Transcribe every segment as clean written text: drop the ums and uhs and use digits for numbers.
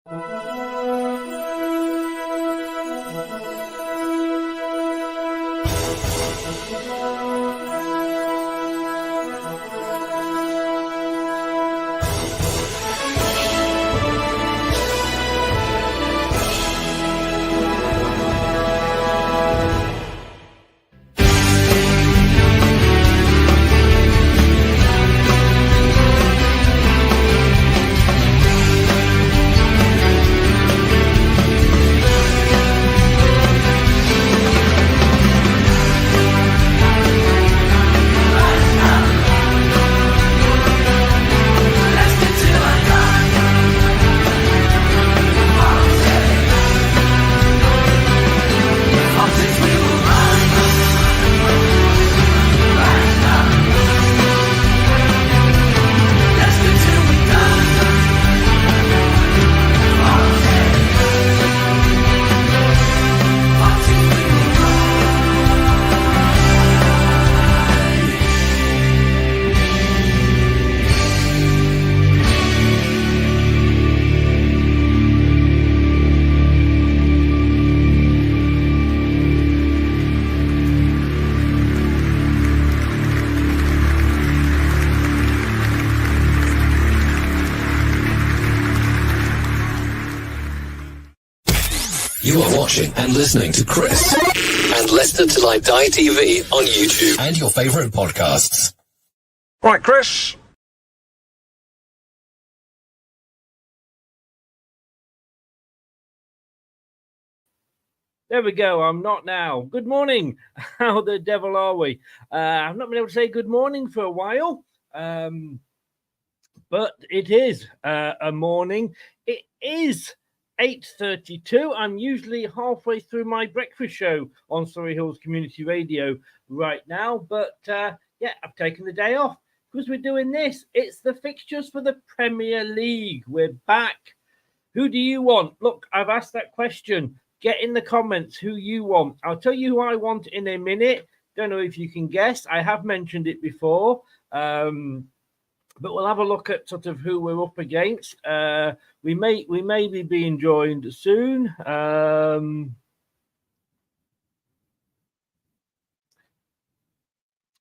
You are watching and listening to Chris and Leicester Till I Die TV on YouTube and your favourite podcasts. Right, Chris. There we go. I'm not now. Good morning. How the devil are we? I've not been able to say good morning for a while, but it is a morning. It is 8:32. I'm usually halfway through my breakfast show on Surrey Hills Community Radio right now, but I've taken the day off because we're doing this. It's the fixtures for the Premier League. We're back. Who do you want? Look, I've asked that question. Get in the comments who you want. I'll tell you who I want in a minute. Don't know if you can guess. I have mentioned it before. But we'll have a look at sort of who we're up against. We may be being joined soon.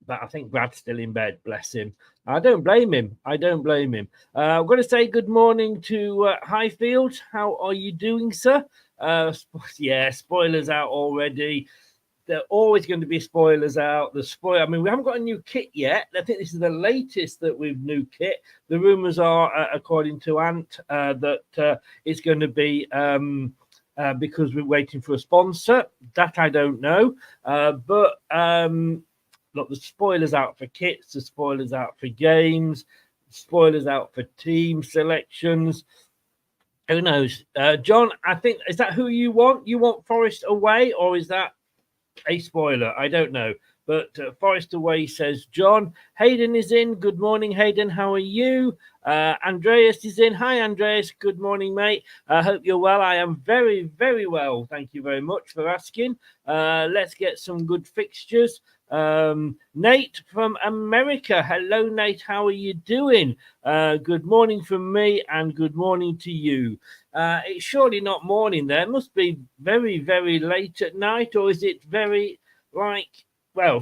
But I think Brad's still in bed, bless him. I don't blame him. I'm going to say good morning to Highfield. How are you doing, sir? Spoilers out already. There are always going to be spoilers out. We haven't got a new kit yet. I think this is the latest that we've new kit. The rumours are, according to Ant, that it's going to be because we're waiting for a sponsor. That I don't know. But look, the spoilers out for kits, the spoilers out for games, spoilers out for team selections. Who knows? John, I think, is that who you want? You want Forest away, or is that a spoiler? I don't know. But Forest away, says John. Hayden is in. Good morning, Hayden. How are you? Andreas is in. Hi, Andreas. Good morning, mate. I hope you're well. I am very, very well. Thank you very much for asking. Let's get some good fixtures. Nate from America. Hello, Nate. How are you doing? Good morning from me and good morning to you. It's surely not morning there. It must be very, very late at night, or is it very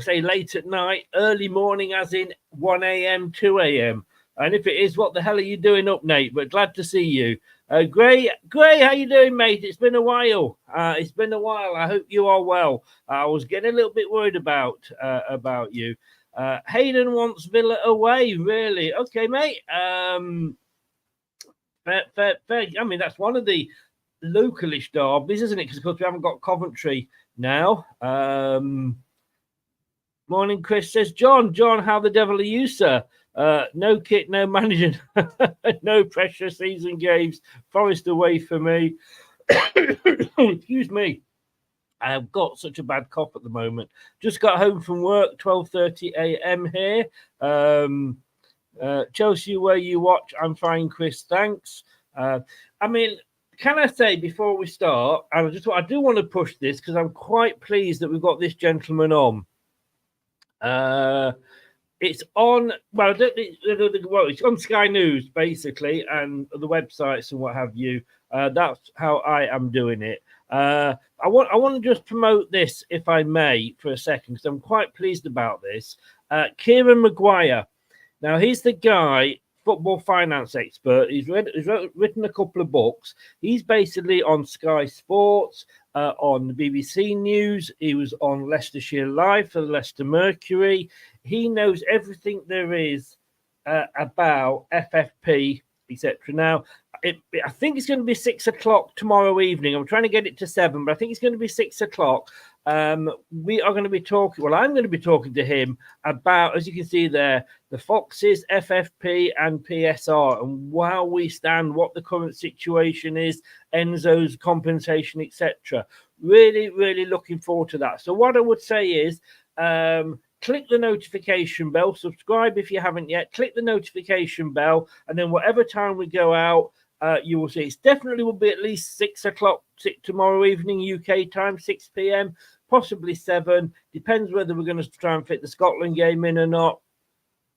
say late at night, early morning as in 1 a.m., 2 a.m. And if it is, what the hell are you doing up, Nate? But glad to see you. Gray, how you doing, mate? It's been a while. I hope you are well. I was getting a little bit worried about you. Hayden wants Villa away, really? Okay, mate. Fair. I mean, that's one of the localish derbies, isn't it? Because, of course, we haven't got Coventry now. Morning, Chris, says John. John, how the devil are you, sir? No kit, no managing, no pressure, season games. Forest away for me. Excuse me. I've got such a bad cough at the moment. Just got home from work, 12:30 a.m. here. Chelsea, where you watch? I'm fine, Chris. Thanks. I mean, can I say before we start, I do want to push this because I'm quite pleased that we've got this gentleman on. It's on, well, it's on Sky News, basically, and the websites and what have you. That's how I am doing it. I want to just promote this, if I may, for a second, because I'm quite pleased about this. Kieran Maguire. Now, he's the guy, football finance expert. He's written a couple of books. He's basically on Sky Sports, on the BBC News. He was on Leicestershire Live for the Leicester Mercury. He knows everything there is about FFP, etc. Now, I think it's going to be 6 o'clock tomorrow evening. I'm trying to get it to 7, but I think it's going to be 6 o'clock. We are going to be talking, well, I'm going to be talking to him about, as you can see there, the Foxes, FFP and PSR, and how we stand, what the current situation is, Enzo's compensation, etc. Really, really looking forward to that. So what I would say is, click the notification bell, subscribe if you haven't yet, click the notification bell, and then whatever time we go out, you will see. It definitely will be at least 6 o'clock tomorrow evening, UK time, 6 p.m., possibly 7. Depends whether we're going to try and fit the Scotland game in or not.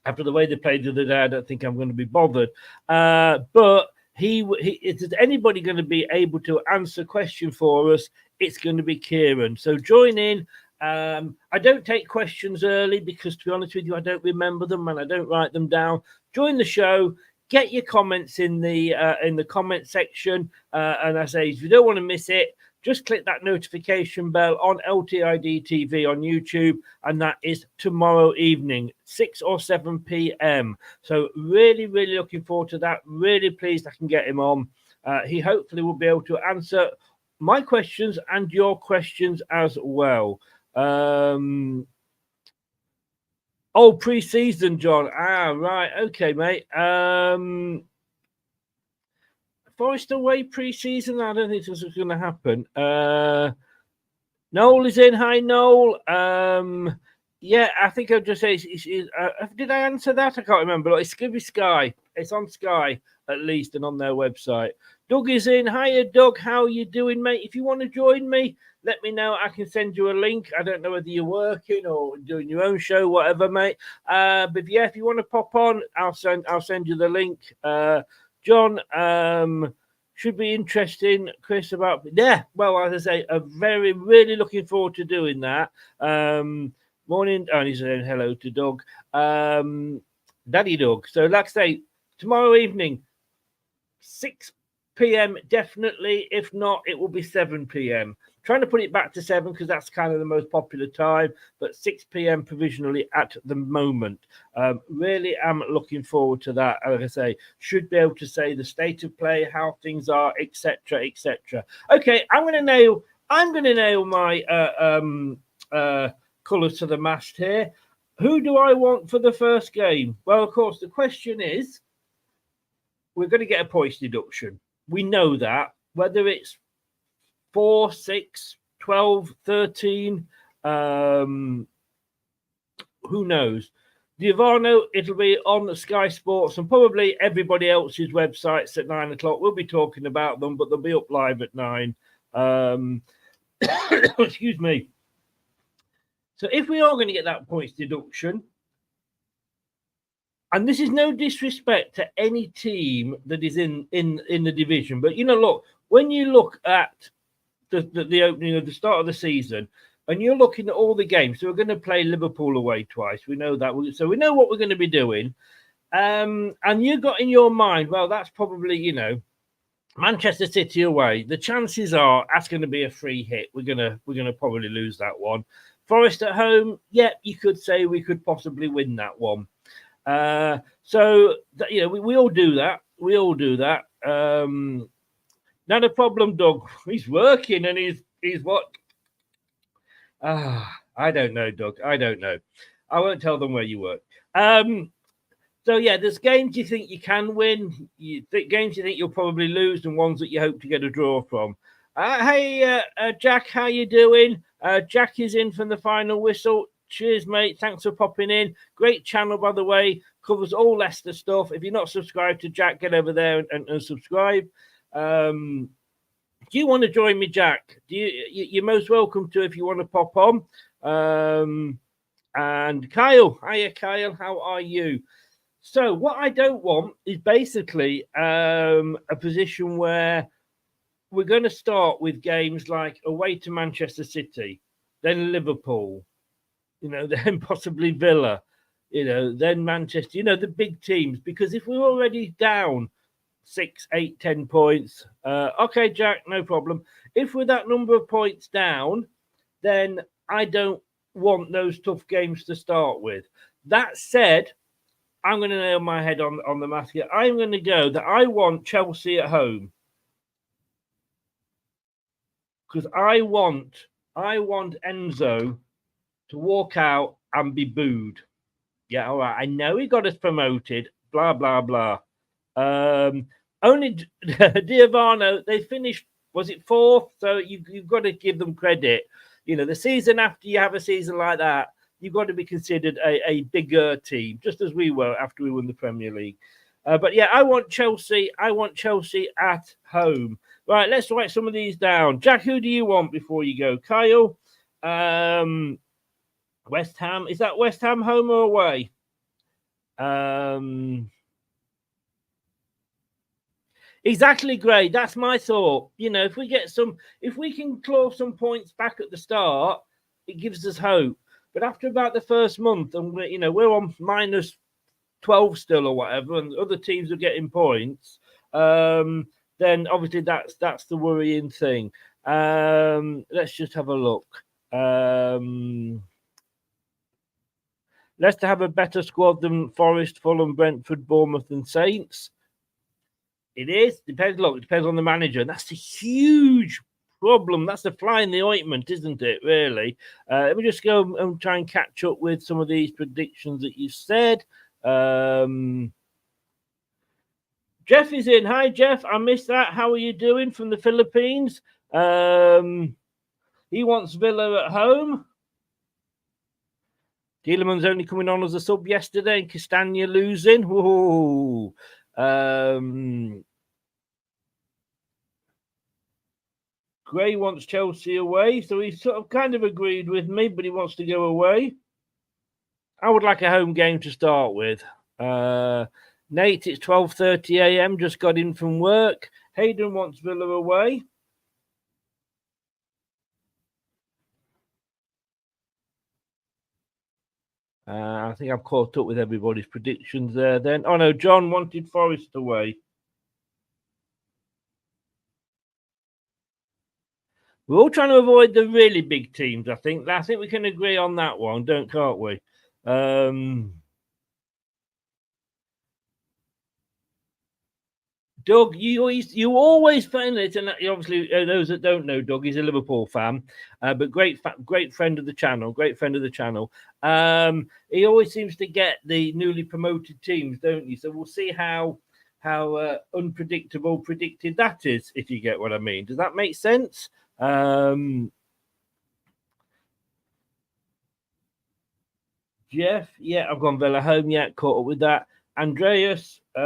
After the way they played the other day, I don't think I'm going to be bothered. But is anybody going to be able to answer a question for us? It's going to be Kieran. So join in. I don't take questions early because, to be honest with you, I don't remember them and I don't write them down. Join the show. Get your comments in the comment section, and I say, if you don't want to miss it, just click that notification bell on LTID TV on YouTube, and that is tomorrow evening, 6 or 7 p.m. So really, really looking forward to that. Really pleased I can get him on. He hopefully will be able to answer my questions and your questions as well. Oh, pre-season, John. Right. Okay, mate. Forest away pre-season. I don't think this is going to happen. Noel is in. Hi, Noel. Yeah, I think I'll just say, did I answer that? I can't remember. Look, it's going to be Sky. It's on Sky, at least, and on their website. Doug is in. Hiya, Doug. How are you doing, mate? If you want to join me, let me know. I can send you a link. I don't know whether you're working or doing your own show, whatever, mate. But yeah, if you want to pop on, I'll send you the link. John, should be interesting, Chris, about well, as I say, really looking forward to doing that. Morning, and he's saying hello to Doug. Daddy Doug. So like I say, tomorrow evening, 6 p.m. definitely. If not, it will be 7 p.m. Trying to put it back to 7 because that's kind of the most popular time, but 6 p.m. provisionally at the moment. Really am looking forward to that. Like I say, should be able to say the state of play, how things are, etc., etc. Okay, I'm going to nail my colours to the mast here. Who do I want for the first game? Well, of course, the question is, we're going to get a points deduction. We know that. Whether it's 4, 6, 12, 13, who knows? Diavano, it'll be on Sky Sports and probably everybody else's websites at 9 o'clock. We'll be talking about them, but they'll be up live at 9. Excuse me. So if we are going to get that points deduction, and this is no disrespect to any team that is in the division, but look, when you look at the opening of the start of the season, and you're looking at all the games, so we're going to play Liverpool away twice. We know that, so we know what we're going to be doing. And you got in your mind, well, that's probably Manchester City away. The chances are that's going to be a free hit. We're gonna probably lose that one. Forest at home, yeah, you could say we could possibly win that one. So we all do that. We all do that. Not a problem, Doug. He's working and he's what? I don't know, Doug. I don't know. I won't tell them where you work. So yeah, there's games you think you can win, games you think you'll probably lose, and ones that you hope to get a draw from. Hey, Jack, how you doing? Jack is in from the final whistle. Cheers, mate. Thanks for popping in. Great channel, by the way. Covers all Leicester stuff. If you're not subscribed to Jack, get over there and subscribe. Do you want to join me, Jack? You're most welcome to if you want to pop on. And Kyle, hiya, Kyle. How are you? So what I don't want is basically a position where we're going to start with games like away to Manchester City, then Liverpool, then possibly Villa, then Manchester, the big teams. Because if we're already down 6, 8, 10 points, okay, Jack, no problem. If we're that number of points down, then I don't want those tough games to start with. That said, I'm going to nail my head on the math here. I'm going to go that I want Chelsea at home. Because I want Enzo to walk out and be booed. Yeah, all right. I know he got us promoted. Blah blah blah. Only Diavano, they finished. Was it fourth? So you've got to give them credit. The season after you have a season like that, you've got to be considered a bigger team, just as we were after we won the Premier League. But yeah, I want Chelsea. I want Chelsea at home. Right, let's write some of these down. Jack, who do you want before you go? Kyle, West Ham. Is that West Ham home or away? Exactly, Gray. That's my thought. If we can claw some points back at the start, it gives us hope. But after about the first month, and we're on minus 12 still or whatever, and other teams are getting points. Then obviously that's the worrying thing. Let's just have a look. Leicester have a better squad than Forest, Fulham, Brentford, Bournemouth, and Saints. It is. Depends on the manager. And that's a huge problem. That's the fly in the ointment, isn't it, really? Let me just go and try and catch up with some of these predictions that you said. Jeff is in. Hi, Jeff. I missed that. How are you doing from the Philippines? He wants Villa at home. Tielemans only coming on as a sub yesterday and Castagna losing. Whoa. Gray wants Chelsea away. So he's sort of kind of agreed with me, but he wants to go away. I would like a home game to start with. Nate, it's 12:30 a.m. Just got in from work. Hayden wants Villa away. I think I've caught up with everybody's predictions there then. Oh, no, John wanted Forest away. We're all trying to avoid the really big teams, I think. I think we can agree on that one, can't we? Doug, you always find it, and obviously those that don't know Doug, he's a Liverpool fan, but great friend of the channel. He always seems to get the newly promoted teams, don't you? So we'll see how unpredictable predicted that is, if you get what I mean. Does that make sense? Jeff, yeah, I've gone Villa home yet, caught up with that. Andreas, you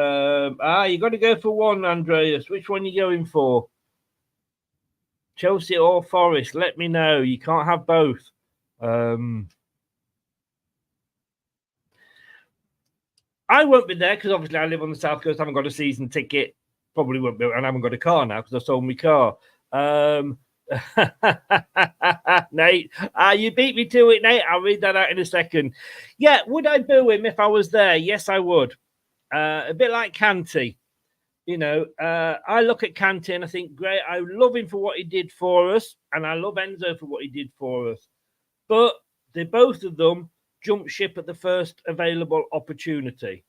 got to go for one, Andreas. Which one are you going for? Chelsea or Forest? Let me know. You can't have both. I won't be there because obviously I live on the South Coast. I haven't got a season ticket. Probably won't be, and I haven't got a car now because I sold my car. Nate, you beat me to it, Nate. I'll read that out in a second. Yeah, would I boo him if I was there? Yes, I would. A bit like Kanté. I look at Kanté and I think, great, I love him for what he did for us, and I love Enzo for what he did for us. But both of them jumped ship at the first available opportunity.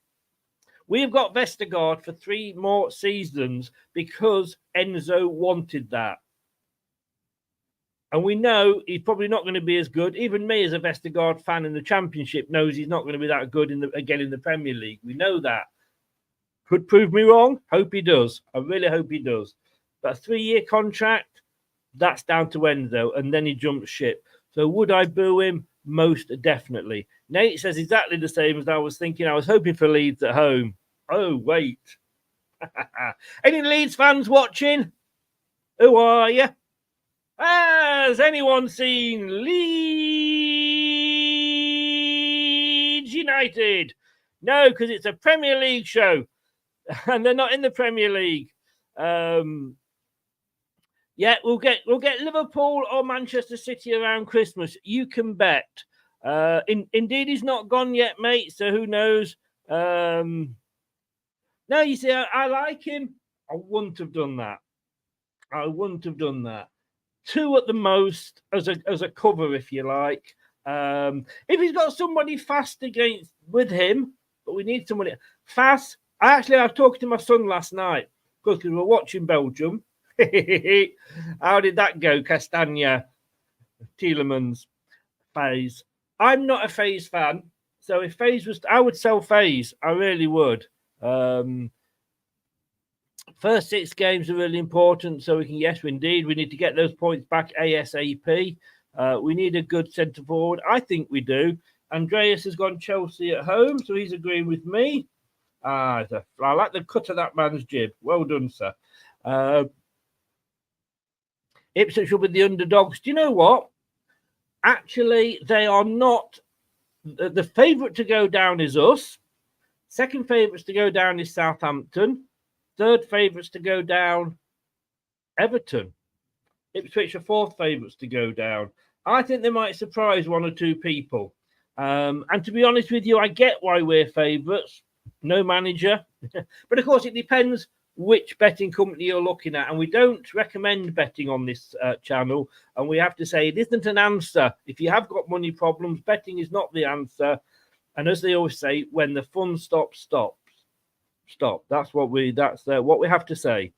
We've got Vestergaard for 3 more seasons because Enzo wanted that. And we know he's probably not going to be as good. Even me, as a Vestergaard fan in the Championship, knows he's not going to be that good in the Premier League. We know that. Could prove me wrong. Hope he does. I really hope he does. But a 3-year contract, that's down to Enzo. And then he jumps ship. So would I boo him? Most definitely. Nate says exactly the same as I was thinking. I was hoping for Leeds at home. Oh, wait. Any Leeds fans watching? Who are you? Has anyone seen Leeds? United. No, because it's a Premier League show, and they're not in the Premier League. Yeah, we'll get Liverpool or Manchester City around Christmas. You can bet. Indeed, he's not gone yet, mate. So who knows? No, you see, I like him. I wouldn't have done that. Two at the most as a cover, if you like. If he's got somebody fast with him, but we need somebody fast. I've talked to my son last night because we were watching Belgium. How did that go, Castagna, Tielemans, Faze? I'm not a Faze fan, so if Faze was, I would sell Faze. I really would. First 6 games are really important, so we need to get those points back ASAP. We need a good centre forward. I think we do. Andreas has gone Chelsea at home, so he's agreeing with me. I like the cut of that man's jib. Well done, sir. Ipswich will be the underdogs. Do you know what? Actually, they are not. The favourite to go down is us. Second favourites to go down is Southampton. Third favourites to go down, Everton. Ipswich are fourth favourites to go down. I think they might surprise 1 or 2 people. And to be honest with you, I get why we're favourites. No manager. But of course, it depends which betting company you're looking at. And we don't recommend betting on this channel. And we have to say it isn't an answer. If you have got money problems, betting is not the answer. And as they always say, when the fun stops, stop. That's what we have to say.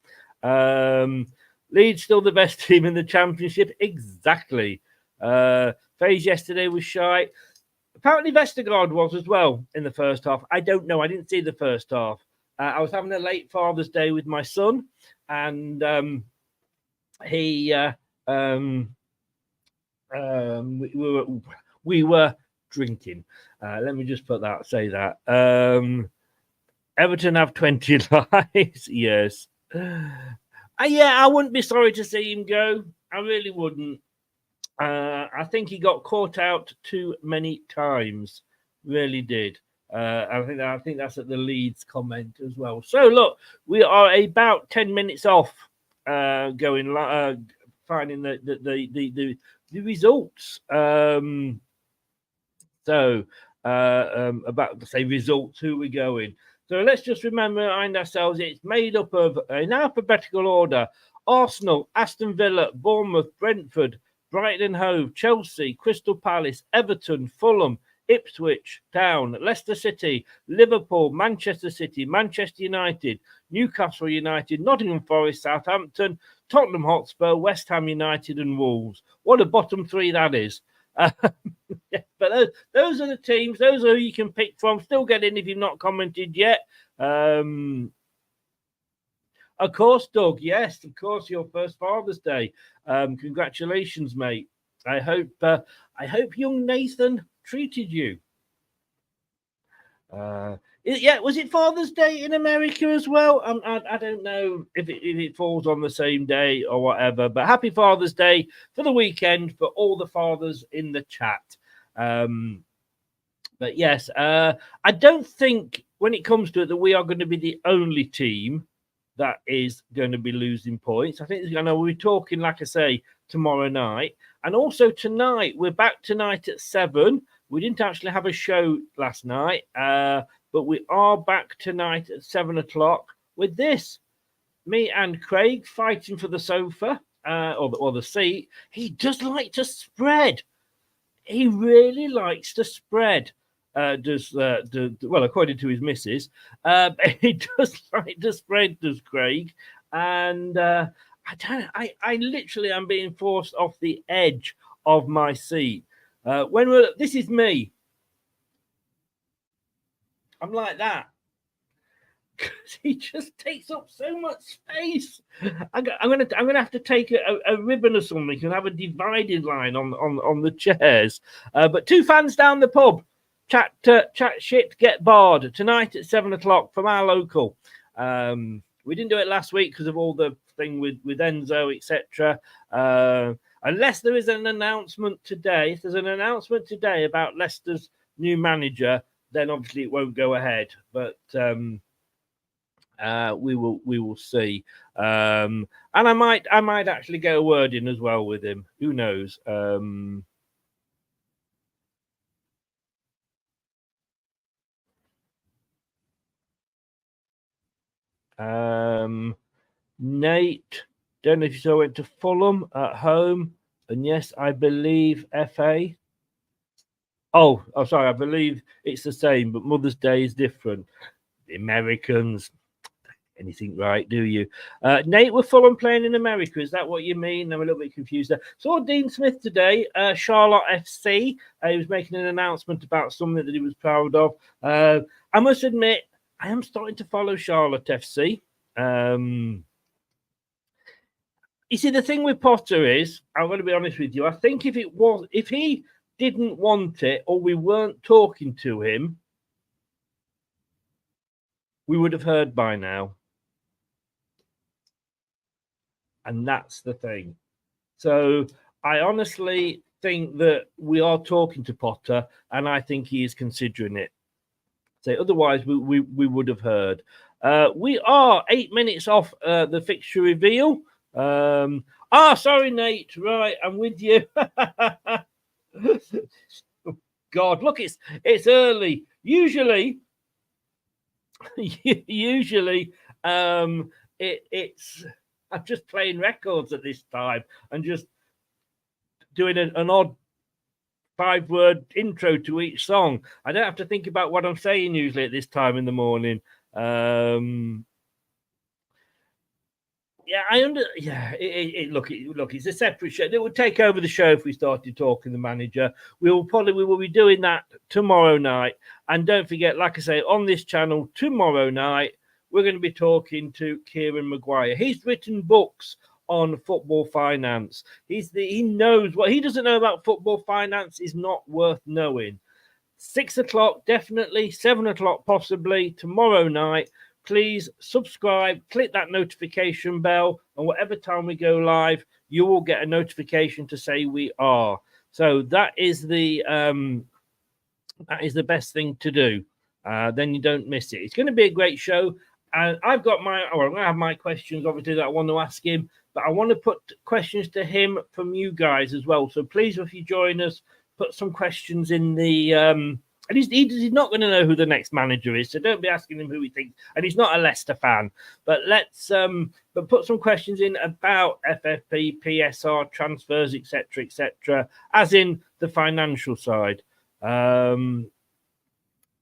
Leeds still the best team in the Championship. Exactly. FaZe yesterday was shy. Apparently Vestergaard was as well in the first half. I don't know. I didn't see the first half. I was having a late Father's Day with my son, and we were drinking. Let me just say that. Everton have 20 lives. Yes. I wouldn't be sorry to see him go. I really wouldn't. I think he got caught out too many times. Really did. I think that's at the Leeds comment as well. So look, we are about 10 minutes off finding the results. About to say results, who we're going. So let's just remind ourselves it's made up of, in alphabetical order, Arsenal, Aston Villa, Bournemouth, Brentford, Brighton and Hove, Chelsea, Crystal Palace, Everton, Fulham, Ipswich Town, Leicester City, Liverpool, Manchester City, Manchester United, Newcastle United, Nottingham Forest, Southampton, Tottenham Hotspur, West Ham United and Wolves. What a bottom 3 that is. But those are the teams. Those are who you can pick from. Still get in if you've not commented yet. Of course, Doug. Yes, of course, your first Father's Day. Congratulations, mate. I hope young Nathan treated you. Was it Father's Day in America as well? I don't know if it falls on the same day or whatever, but happy Father's Day for the weekend for all the fathers in the chat. But yes, I don't think when it comes to it that we are going to be the only team that is going to be losing points. I think we're talking, like I say, tomorrow night. And also tonight, we're back tonight at 7. We didn't actually have a show last night, but we are back tonight at 7 o'clock with this. Me and Craig fighting for the sofa or the seat. He does like to spread. He really likes to spread. Well, according to his missus, he does like to spread, does Craig. And I literally am being forced off the edge of my seat. This is me. I'm like that. Because he just takes up so much space. I'm gonna have to take a ribbon or something and have a divided line on the chairs. But 2 fans down the pub. Chat shit, get barred tonight at 7 o'clock from our local. We didn't do it last week because of all the thing with Enzo, etc. Unless there is an announcement today. If there's an announcement today about Leicester's new manager, then obviously it won't go ahead. But we will see. And I might actually get a word in as well with him. Who knows? Nate, don't know if you saw, went to Fulham at home, and yes, I believe FA. Oh, sorry, I believe it's the same, but Mother's Day is different. The Americans, anything right, do you? Nate, were Fulham playing in America? Is that what you mean? I'm a little bit confused there. Saw Dean Smith today, Charlotte FC. He was making an announcement about something that he was proud of. I must admit, I am starting to follow Charlotte FC. You see, the thing with Potter is, I'm going to be honest with you, I think if he didn't want it or we weren't talking to him, we would have heard by now. And that's the thing. So I honestly think that we are talking to Potter, and I think he is considering it. So otherwise, we would have heard. We are 8 minutes off the fixture reveal. Sorry, Nate. Right, I'm with you. God, look, it's early. Usually, it's I'm just playing records at this time and just doing an odd 5-word intro to each song. I don't have to think about what I'm saying usually at this time in the morning. Look, it's a separate show. It would take over the show if we started talking the manager. We will be doing that tomorrow night. And don't forget, like I say, on this channel tomorrow night, we're going to be talking to Kieran Maguire. He's written books on football finance. He knows what he doesn't know about football finance is not worth knowing. 6 o'clock, definitely. 7 o'clock, possibly tomorrow night. Please subscribe, click that notification bell, and whatever time we go live, you will get a notification to say we are. So that is the best thing to do. Then you don't miss it. It's going to be a great show. And I've got I'm going to have my questions, obviously, that I want to ask him, but I want to put questions to him from you guys as well. So please, if you join us, put some questions in the and he's not going to know who the next manager is, so don't be asking him who he thinks. And he's not a Leicester fan. But let's put some questions in about FFP, PSR, transfers, etc., as in the financial side.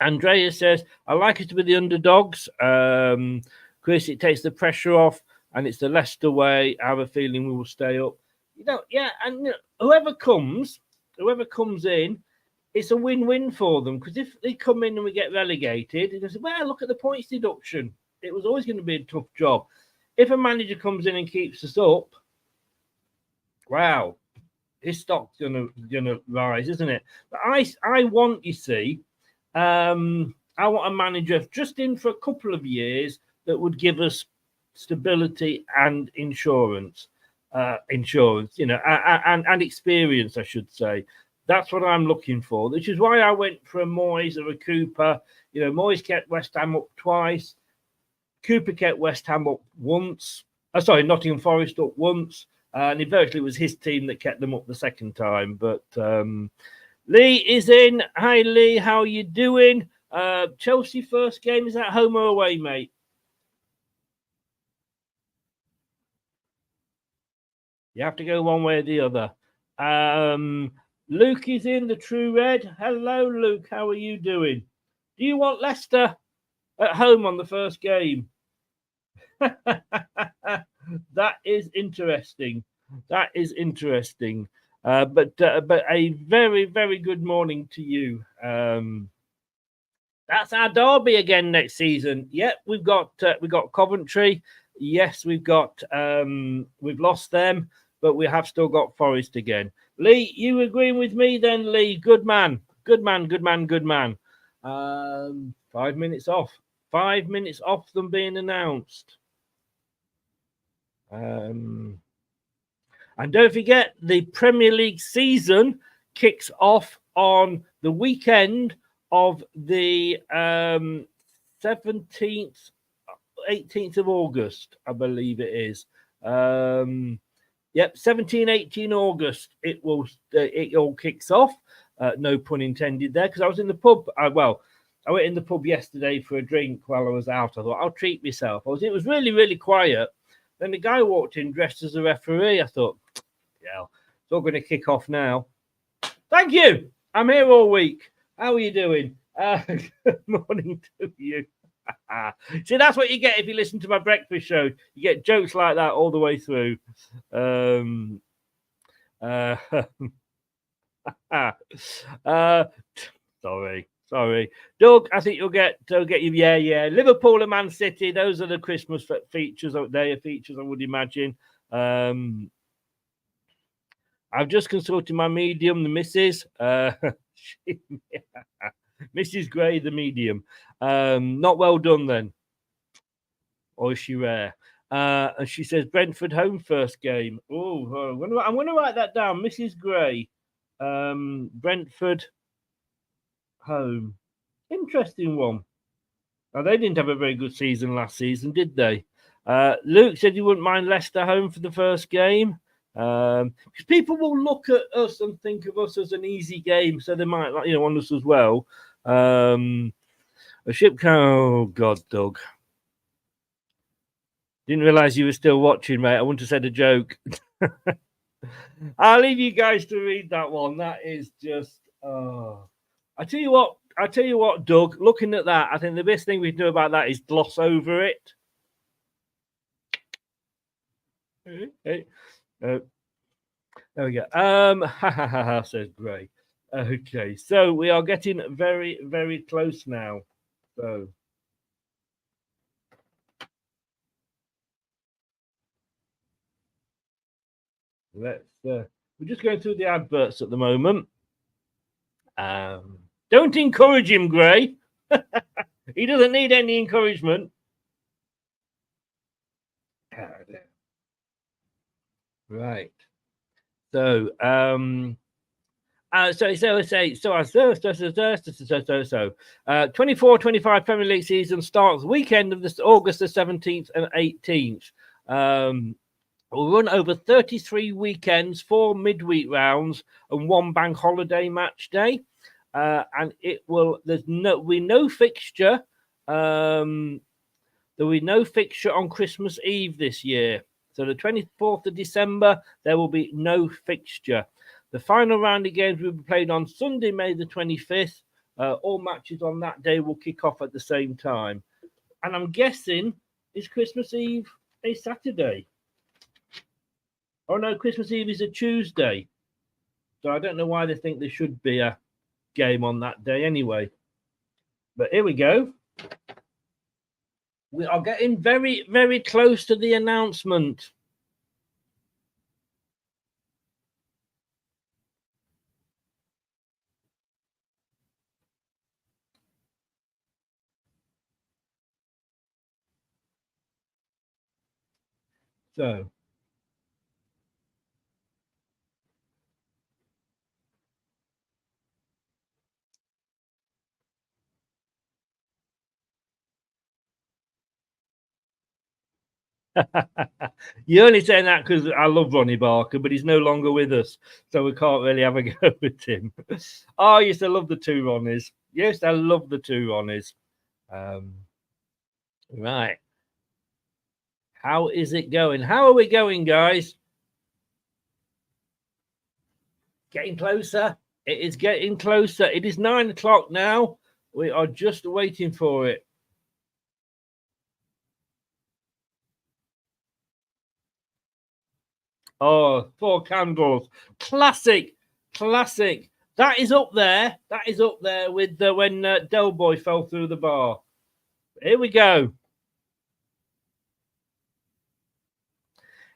Andrea says, I like it to be the underdogs. Chris, it takes the pressure off, and it's the Leicester way. I have a feeling we will stay up. And whoever comes in, it's a win-win for them, because if they come in and we get relegated, they say, well, look at the points deduction. It was always going to be a tough job. If a manager comes in and keeps us up, wow, his stock's gonna rise, isn't it? But I want, you see, I want a manager just in for a couple of years that would give us stability and insurance, and experience, I should say. That's what I'm looking for, which is why I went for a Moyes or a Cooper. Moyes kept West Ham up twice. Cooper kept West Ham up once. Nottingham Forest up once. And it was his team that kept them up the second time. But Lee is in. Hi, Lee. How are you doing? Chelsea first game. Is that home or away, mate? You have to go one way or the other. Luke is in, the True Red. Hello, Luke. How are you doing? Do you want Leicester at home on the first game? That is interesting. But a very, very good morning to you. That's our derby again next season. Yep, we've got Coventry. Yes, we've lost them, but we have still got Forest again. Lee, you agreeing with me then, Lee? Good man. 5 minutes off. 5 minutes off them being announced. And don't forget, the Premier League season kicks off on the weekend of the 17th, 18th of August, I believe it is. Yep, 17, 18 August. It all kicks off. No pun intended there, because I was in the pub. I went in the pub yesterday for a drink while I was out. I thought I'll treat myself. It was really, really quiet. Then the guy walked in dressed as a referee. I thought, yeah, it's all going to kick off now. Thank you. I'm here all week. How are you doing? Good morning to you. See, that's what you get if you listen to my breakfast show. You get jokes like that all the way through. Sorry. Doug, I think you'll get you. Yeah. Liverpool and Man City. Those are the Christmas features. They are features, I would imagine. I've just consulted my medium, the missus. Mrs. Gray, the medium. Not well done then. Or is she rare? And she says Brentford home first game. I'm going to write that down. Mrs. Gray, Brentford home. Interesting one. Now, they didn't have a very good season last season, did they? Luke said he wouldn't mind Leicester home for the first game. Because people will look at us and think of us as an easy game, so they might on us as well. A ship can. Oh God, Doug. Didn't realise you were still watching, mate. I wouldn't have said a joke. I'll leave you guys to read that one. That is just. I tell you what, Doug. Looking at that, I think the best thing we can do about that is gloss over it. Hey. There we go. Says Gray. Okay, so we are getting very, very close now. So let's. We're just going through the adverts at the moment. Don't encourage him, Gray. He doesn't need any encouragement. Right. So, 24-25 Premier League season starts weekend of this August the 17th and 18th. We'll run over 33 weekends, 4 midweek rounds, and 1 bank holiday match day. And it will. There's no fixture. There will be no fixture on Christmas Eve this year. So the 24th of December, there will be no fixture. The final round of games will be played on Sunday, May the 25th. All matches on that day will kick off at the same time. And I'm guessing, is Christmas Eve a Saturday? Oh, no, Christmas Eve is a Tuesday. So I don't know why they think there should be a game on that day anyway. But here we go. We are getting very, very close to the announcement. So, you're only saying that because I love Ronnie Barker, but he's no longer with us, so we can't really have a go with him. Oh, yes, I love the two Ronnies. Yes, I love the two Ronnies. Right. How is it going? How are we going, guys? Getting closer. It is getting closer. It is 9 o'clock now. We are just waiting for it. Oh, 4 candles. Classic. That is up there. That is up there with when Del Boy fell through the bar. Here we go.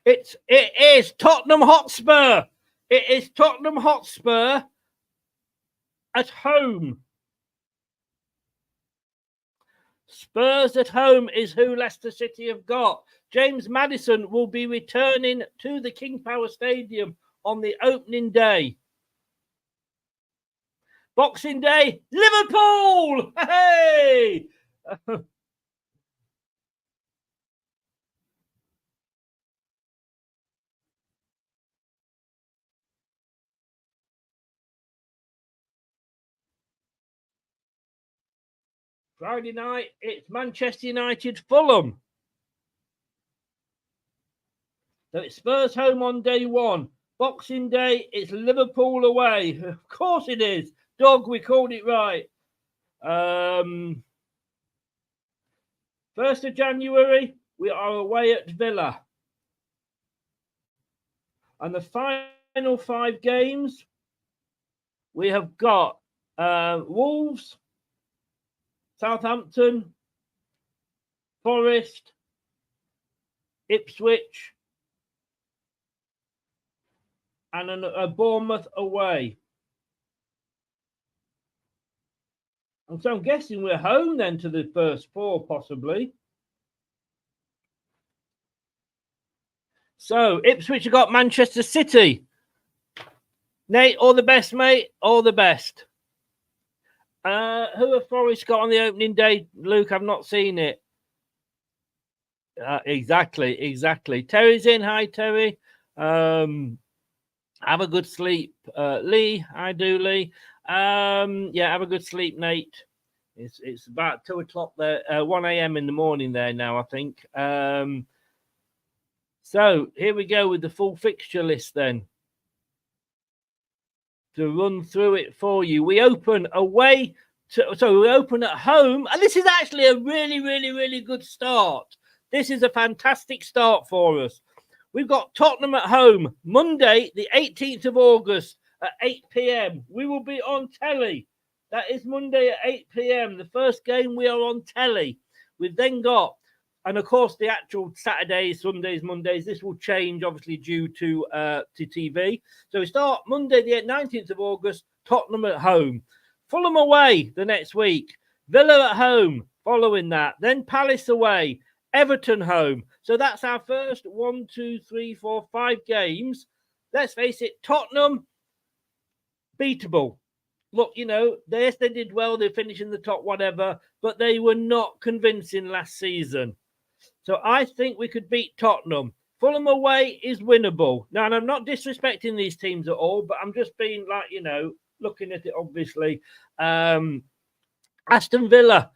It is Tottenham Hotspur. It is Tottenham Hotspur at home. Spurs at home is who Leicester City have got. James Maddison will be returning to the King Power Stadium on the opening day. Boxing Day, Liverpool! Hey! Friday night, it's Manchester United, Fulham. So it's Spurs home on day one. Boxing Day, it's Liverpool away. Of course it is. Dog, we called it right. 1st of January, we are away at Villa. And the final 5 games, we have got Wolves, Southampton, Forest, Ipswich, and a Bournemouth away. And so I'm guessing we're home then to the first 4, possibly. So Ipswich have got Manchester City. Nate, all the best, mate. All the best. Who have Forest got on the opening day? Luke, I've not seen it. Exactly. Terry's in. Hi, Terry. Have a good sleep, Lee. I do, Lee. Yeah, have a good sleep, Nate. It's about 2 o'clock there, 1 a.m. in the morning there now, I think. So here we go with the full fixture list then. To run through it for you, we open away. We open at home, and this is actually a really good start. This is a fantastic start for us. We've got Tottenham at home, Monday, the 18th of August at 8 p.m. We will be on telly. That is Monday at 8 p.m. The first game we are on telly. We've then got, and of course, the actual Saturdays, Sundays, Mondays, this will change, obviously, due to TV. So we start Monday, the 19th of August, Tottenham at home. Fulham away the next week. Villa at home following that. Then Palace away. Everton home. So that's our first 1, 2, 3, 4, 5 games. Let's face it, Tottenham, beatable. Look, you know, they did well. They finished in the top, whatever, but they were not convincing last season. So I think we could beat Tottenham. Fulham away is winnable. Now, and I'm not disrespecting these teams at all, but I'm just being like, you know, looking at it, obviously. Aston Villa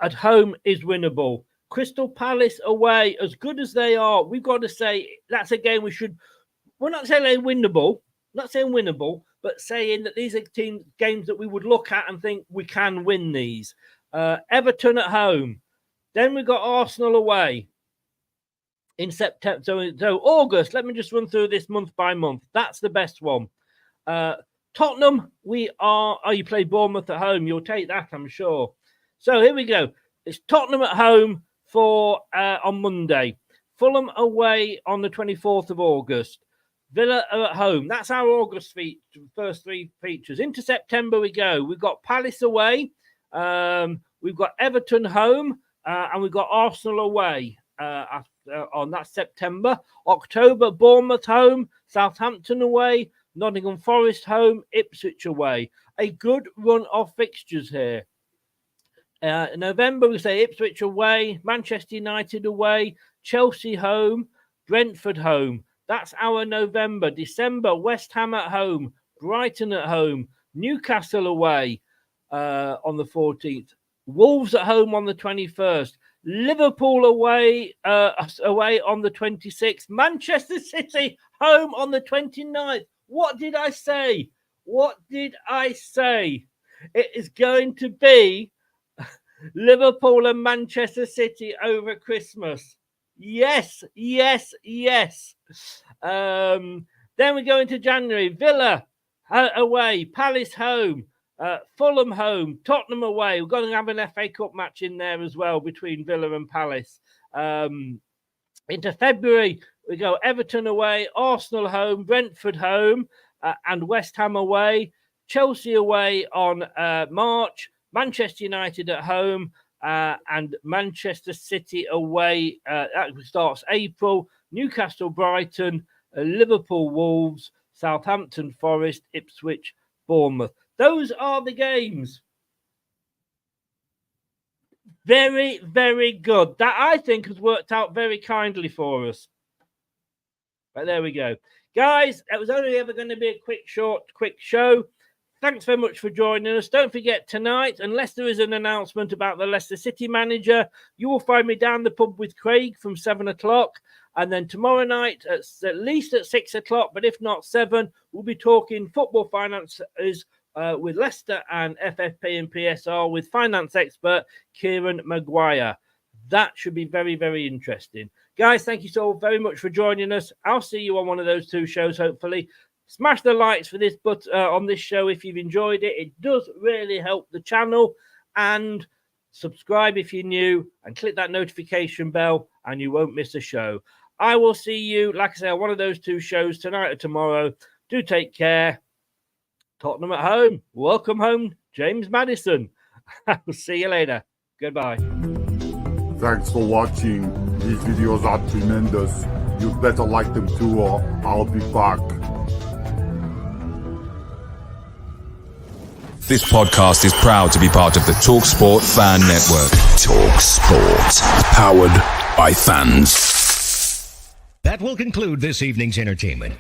at home is winnable. Crystal Palace away, as good as they are, we've got to say that's a game we're not saying winnable, but saying that these are games that we would look at and think we can win these. Everton at home. Then we've got Arsenal away in September. So August, let me just run through this month by month. That's the best one. Tottenham, you play Bournemouth at home. You'll take that, I'm sure. So here we go. It's Tottenham at home on Monday. Fulham away on the 24th of August. Villa are at home. That's our August first 3 features. Into September we go. We've got Palace away. We've got Everton home. And we've got Arsenal away on that September. October, Bournemouth home. Southampton away. Nottingham Forest home. Ipswich away. A good run of fixtures here. November, we say Ipswich away. Manchester United away. Chelsea home. Brentford home. That's our November. December, West Ham at home. Brighton at home. Newcastle away on the 14th. Wolves at home on the 21st. Liverpool away on the 26th. Manchester City home on the 29th. What did I say? It is going to be Liverpool and Manchester City over Christmas. Yes. Then we go into January. Villa away. Palace home. Fulham home, Tottenham away. We're going to have an FA Cup match in there as well between Villa and Palace. Into February, we go Everton away, Arsenal home, Brentford home, and West Ham away. Chelsea away on March, Manchester United at home, and Manchester City away. That starts April. Newcastle, Brighton, Liverpool, Wolves, Southampton, Forest, Ipswich, Bournemouth. Those are the games. Very, very good. That, I think, has worked out very kindly for us. But there we go. Guys, it was only ever going to be a quick show. Thanks very much for joining us. Don't forget, tonight, unless there is an announcement about the Leicester City manager, you will find me down the pub with Craig from 7 o'clock. And then tomorrow night, at least at 6 o'clock, but if not 7, we'll be talking football finances with Leicester and FFP and PSR with finance expert Kieran Maguire. That should be very, very interesting. Guys, thank you so very much for joining us. I'll see you on one of those 2 shows, hopefully. Smash the likes for this, but on this show, if you've enjoyed it. It does really help the channel. And subscribe if you're new and click that notification bell and you won't miss a show. I will see you, like I say, on one of those 2 shows tonight or tomorrow. Do take care. Tottenham at home. Welcome home, James Maddison. I'll see you later. Goodbye. Thanks for watching. These videos are tremendous. You better like them too, or I'll be back. This podcast is proud to be part of the TalkSport Fan Network. TalkSport. Powered by fans. That will conclude this evening's entertainment.